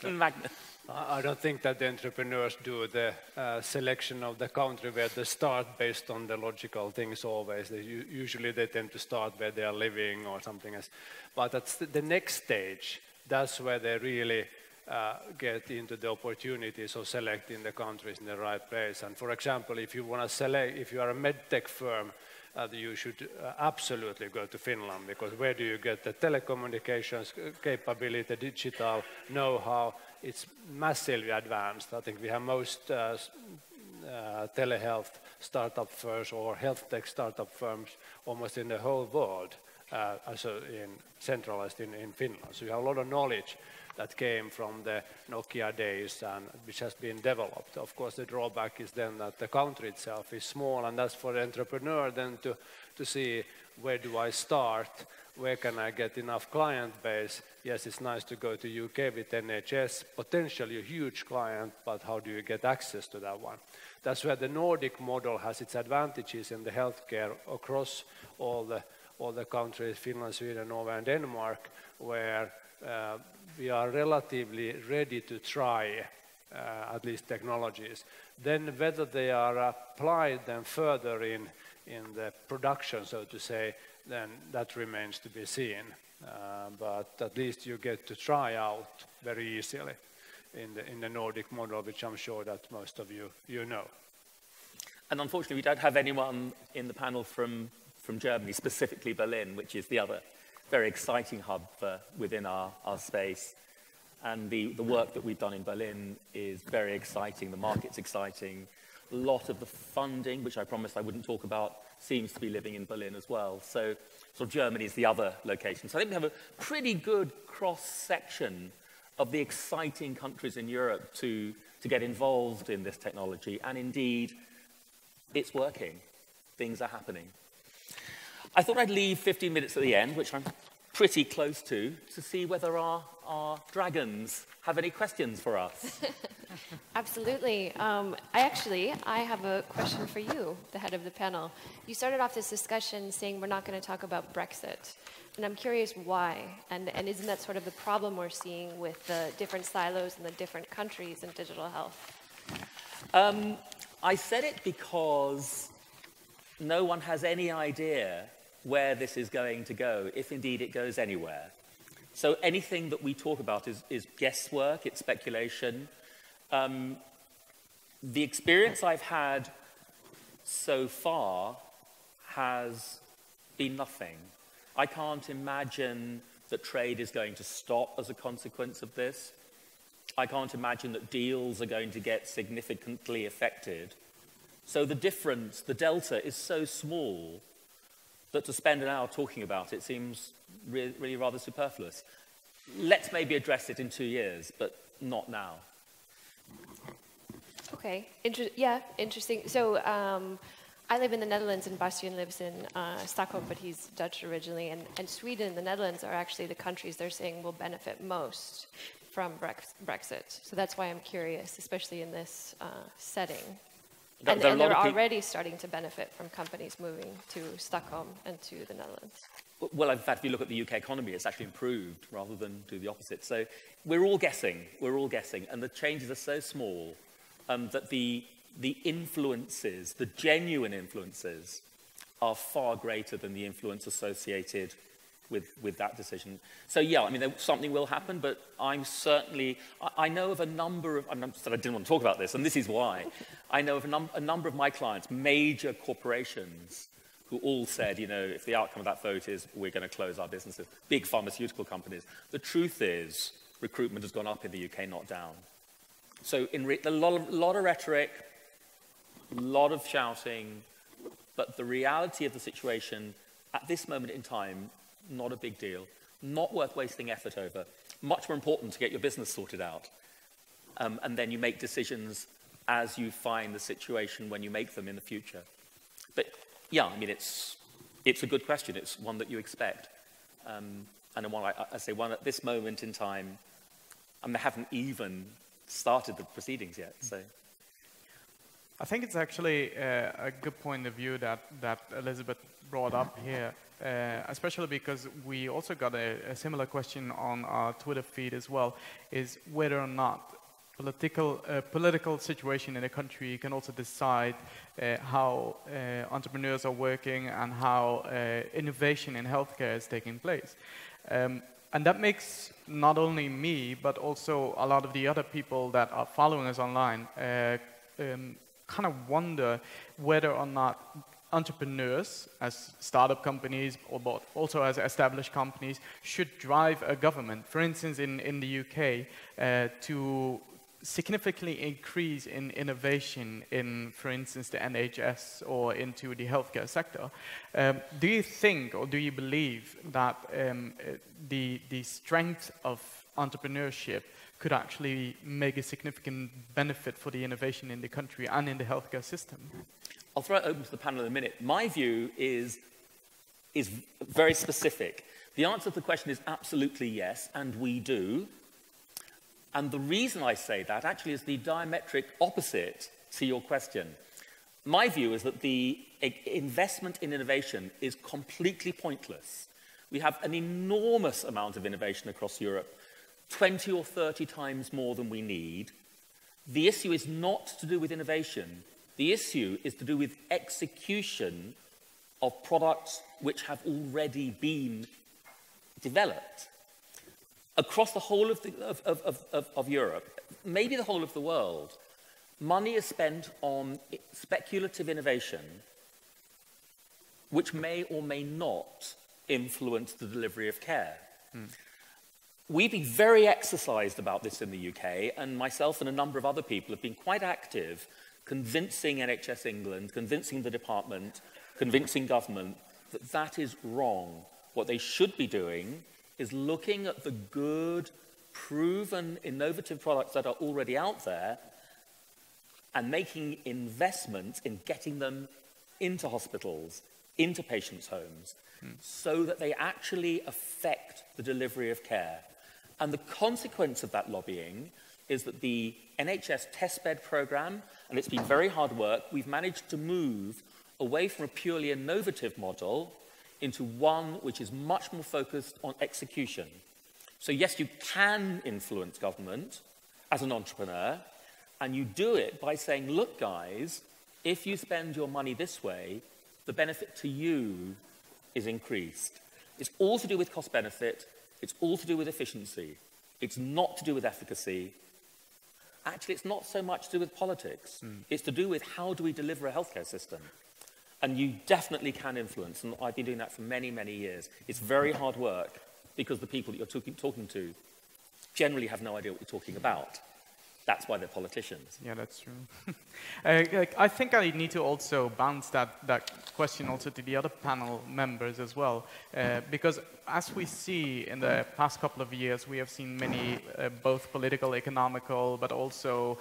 Magnus? I don't think that the entrepreneurs do the selection of the country where they start based on the logical things always. Usually they tend to start where they are living or something else. But that's the next stage. That's where they really get into the opportunities of selecting the countries in the right place. And for example, if you want to select, if you are a medtech firm, you should absolutely go to Finland, because where do you get the telecommunications capability, digital know-how? It's massively advanced. I think we have most telehealth startup firms or health tech startup firms almost in the whole world, centralized in Finland. So you have a lot of knowledge that came from the Nokia days and which has been developed. Of course, the drawback is then that the country itself is small, and that's for the entrepreneur then to see, where do I start, where can I get enough client base. Yes, it's nice to go to UK with NHS, potentially a huge client, but how do you get access to that one? That's where the Nordic model has its advantages in the healthcare across all the countries, Finland, Sweden, Norway and Denmark, where we are relatively ready to try at least technologies. Then whether they are applied then further in the production, so to say, then that remains to be seen. But at least you get to try out very easily in the Nordic model, which I'm sure that most of you know. And unfortunately, we don't have anyone in the panel from Germany, specifically Berlin, which is the other very exciting hub within our space. And the work that we've done in Berlin is very exciting. The market's exciting. A lot of the funding, which I promised I wouldn't talk about, seems to be living in Berlin as well. So Germany is the other location. So I think we have a pretty good cross-section of the exciting countries in Europe to get involved in this technology. And indeed, it's working. Things are happening. I thought I'd leave 15 minutes at the end, which I'm pretty close to see whether our dragons have any questions for us. Absolutely. I have a question for you, the head of the panel. You started off this discussion saying we're not going to talk about Brexit. And I'm curious why. And isn't that sort of the problem we're seeing with the different silos in the different countries in digital health? I said it because no one has any idea where this is going to go, if indeed it goes anywhere. So anything that we talk about is guesswork, it's speculation. The experience I've had so far has been nothing. I can't imagine that trade is going to stop as a consequence of this. I can't imagine that deals are going to get significantly affected. So the difference, the delta, is so small that to spend an hour talking about it seems really rather superfluous. Let's maybe address it in 2 years, but not now. Okay, interesting. So I live in the Netherlands and Bastian lives in Stockholm, but he's Dutch originally. And Sweden and the Netherlands are actually the countries they're saying will benefit most from Brexit. So that's why I'm curious, especially in this setting. And they're already starting to benefit from companies moving to Stockholm and to the Netherlands. Well, in fact, if you look at the UK economy, it's actually improved rather than do the opposite. So we're all guessing, and the changes are so small that the influences, the genuine influences, are far greater than the influence associated with that decision. So yeah, I mean, something will happen, but I'm certainly, I know of a number of, I didn't want to talk about this, and this is why. I know of a number of my clients, major corporations, who all said, you know, if the outcome of that vote is we're going to close our businesses, big pharmaceutical companies. The truth is, recruitment has gone up in the UK, not down. So a lot of rhetoric, a lot of shouting, but the reality of the situation at this moment in time, not a big deal, not worth wasting effort over. Much more important to get your business sorted out. And then you make decisions as you find the situation when you make them in the future. But yeah, I mean, it's a good question. It's one that you expect. And one, I say one at this moment in time, and they haven't even started the proceedings yet, so. I think it's actually a good point of view that Elizabeth brought up here, especially because we also got a similar question on our Twitter feed as well, is whether or not political situation in a country can also decide how entrepreneurs are working and how innovation in healthcare is taking place. And that makes not only me, but also a lot of the other people that are following us online kind of wonder whether or not entrepreneurs, as startup companies, or also as established companies, should drive a government, for instance, in the UK, to significantly increase in innovation in, for instance, the NHS or into the healthcare sector. Do you think, or do you believe that the strength of entrepreneurship could actually make a significant benefit for the innovation in the country and in the healthcare system? I'll throw it open to the panel in a minute. My view is very specific. The answer to the question is absolutely yes, and we do. And the reason I say that actually is the diametric opposite to your question. My view is that the investment in innovation is completely pointless. We have an enormous amount of innovation across Europe, 20 or 30 times more than we need. The issue is not to do with innovation. The issue is to do with execution of products which have already been developed. Across the whole of Europe, maybe the whole of the world, money is spent on speculative innovation which may or may not influence the delivery of care. We've been very exercised about this in the UK, and myself and a number of other people have been quite active convincing NHS England, convincing the department, convincing government that that is wrong. What they should be doing is looking at the good, proven, innovative products that are already out there and making investments in getting them into hospitals, into patients' homes, so that they actually affect the delivery of care. And the consequence of that lobbying is that the NHS testbed programme, and it's been very hard work, we've managed to move away from a purely innovative model into one which is much more focused on execution. So yes, you can influence government as an entrepreneur, and you do it by saying, look guys, if you spend your money this way, the benefit to you is increased. It's all to do with cost benefit, it's all to do with efficiency, it's not to do with efficacy. Actually, it's not so much to do with politics, it's to do with how do we deliver a healthcare system. And you definitely can influence, and I've been doing that for many, many years. It's very hard work, because the people that you're talking to generally have no idea what you're talking about. That's why they're politicians. Yeah, that's true. I think I need to also bounce that question also to the other panel members as well, because as we see in the past couple of years, we have seen many both political, economical, but also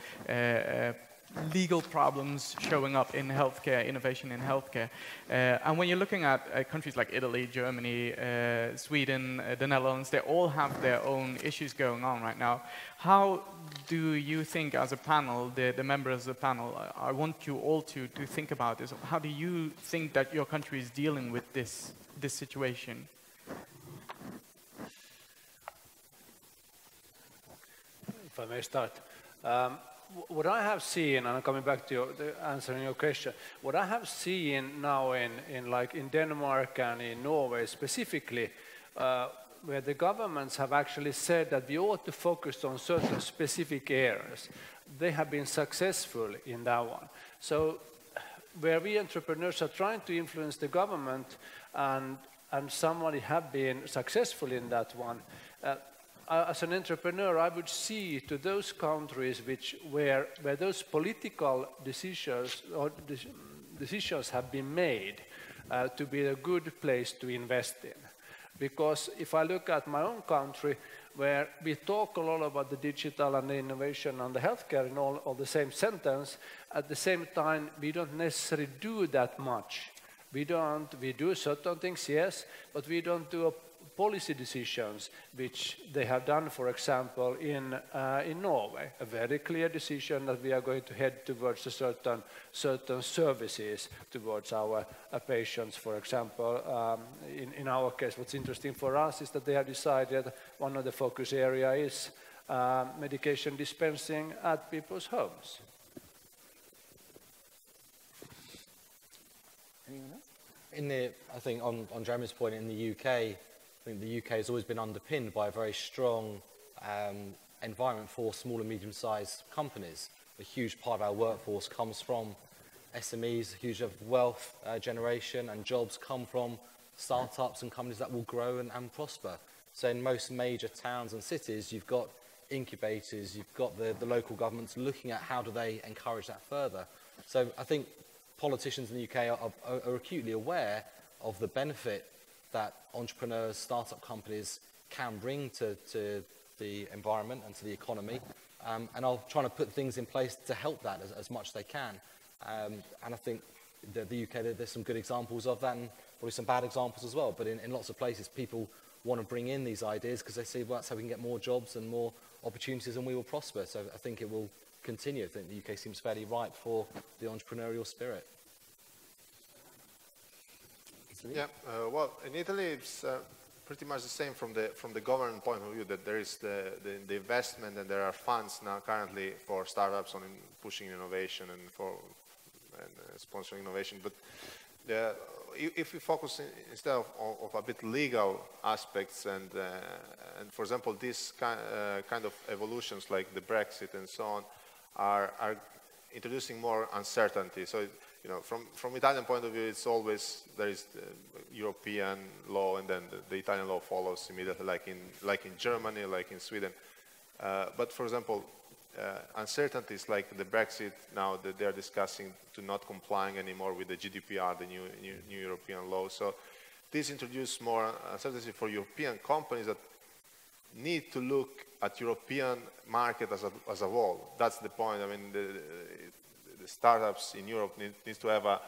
legal problems showing up in healthcare, innovation in healthcare. And when you're looking at countries like Italy, Germany, Sweden, the Netherlands, they all have their own issues going on right now. How do you think as a panel, the members of the panel, I want you all to think about this, how do you think that your country is dealing with this situation? If I may start. what I have seen, and I'm coming back to answering your question, what I have seen now in Denmark and in Norway specifically, where the governments have actually said that we ought to focus on certain specific areas, they have been successful in that one. So where we entrepreneurs are trying to influence the government and somebody have been successful in that one, as an entrepreneur, I would see to those countries where those political decisions or decisions have been made to be a good place to invest in. Because if I look at my own country, where we talk a lot about the digital and the innovation and the healthcare in all the same sentence, at the same time, we don't necessarily do that much. We do certain things, yes, but we don't do policy decisions, which they have done, for example, in Norway. A very clear decision that we are going to head towards a certain services towards our patients, for example. In our case, what's interesting for us is that they have decided one of the focus area is medication dispensing at people's homes. Anyone else? I think on Jeremy's point, in the UK, I think the UK has always been underpinned by a very strong environment for small and medium-sized companies. A huge part of our workforce comes from SMEs, a huge of wealth generation and jobs come from startups and companies that will grow and prosper. So in most major towns and cities, you've got incubators, you've got the local governments looking at how do they encourage that further. So I think politicians in the UK are acutely aware of the benefit that entrepreneurs, startup companies can bring to the environment and to the economy, and are trying to put things in place to help that as much as they can. And I think the UK, there's some good examples of that and probably some bad examples as well, but in lots of places people want to bring in these ideas because they see, well, that's how we can get more jobs and more opportunities and we will prosper. So I think it will continue. I think the UK seems fairly ripe for the entrepreneurial spirit. Yeah, well, in Italy it's pretty much the same from the government point of view, that there is the investment and there are funds now currently for startups on pushing innovation and sponsoring innovation. But if we focus instead of a bit legal aspects and for example these kind of evolutions like the Brexit and so on are introducing more uncertainty. So you know, from Italian point of view, it's always there is the European law, and then the Italian law follows immediately, like in Germany, like in Sweden. But for example, uncertainties like the Brexit now that they are discussing to not complying anymore with the GDPR, the new European law. So this introduces more uncertainty for European companies that need to look at European market as a whole. That's the point. I mean, the startups in Europe need to have a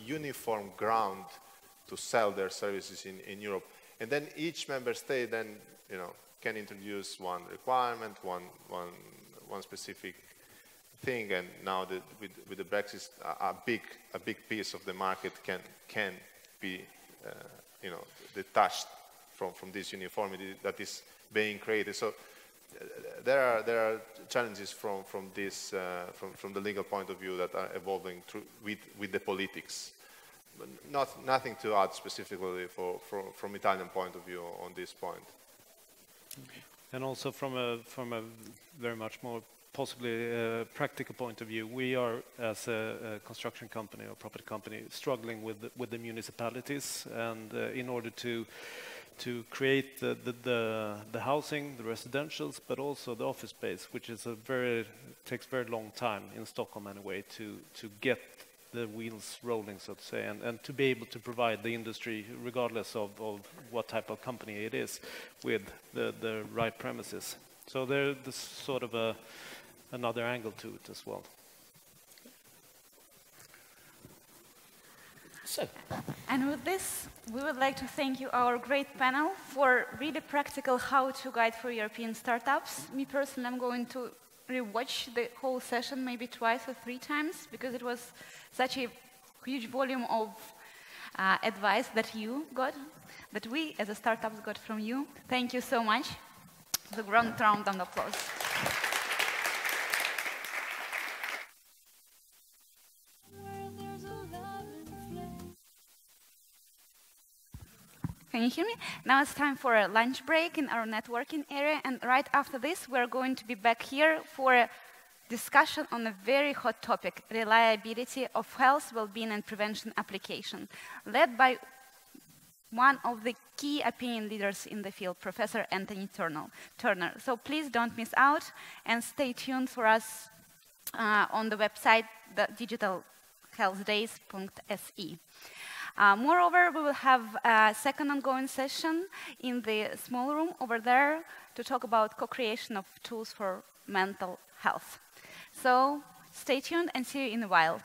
uniform ground to sell their services in Europe, and then each member state then can introduce one requirement, one specific thing, and now with the Brexit, a big piece of the market can be detached from this uniformity that is being created. So there are challenges from the legal point of view that are evolving with the politics. But nothing to add specifically from Italian point of view on this point. And also from a very much more possibly practical point of view, we are, as a construction company or property company, struggling with the municipalities, and in order to create the housing, the residentials, but also the office space, which is takes very long time in Stockholm anyway to get the wheels rolling, so to say, and to be able to provide the industry, regardless of what type of company it is, with the right premises. So there's sort of another angle to it as well. So. And with this, we would like to thank you, our great panel, for really practical how-to guide for European startups. Me personally, I'm going to rewatch the whole session maybe twice or 3 times, because it was such a huge volume of advice that you got, that we as a startups got from you. Thank you so much. The round of applause. Can you hear me? Now it's time for a lunch break in our networking area, and right after this, we're going to be back here for a discussion on a very hot topic, reliability of health, well-being, and prevention application, led by one of the key opinion leaders in the field, Professor Anthony Turner. So please don't miss out, and stay tuned for us on the website, the digitalhealthdays.se. Moreover, we will have a second ongoing session in the small room over there to talk about co-creation of tools for mental health. So stay tuned and see you in a while.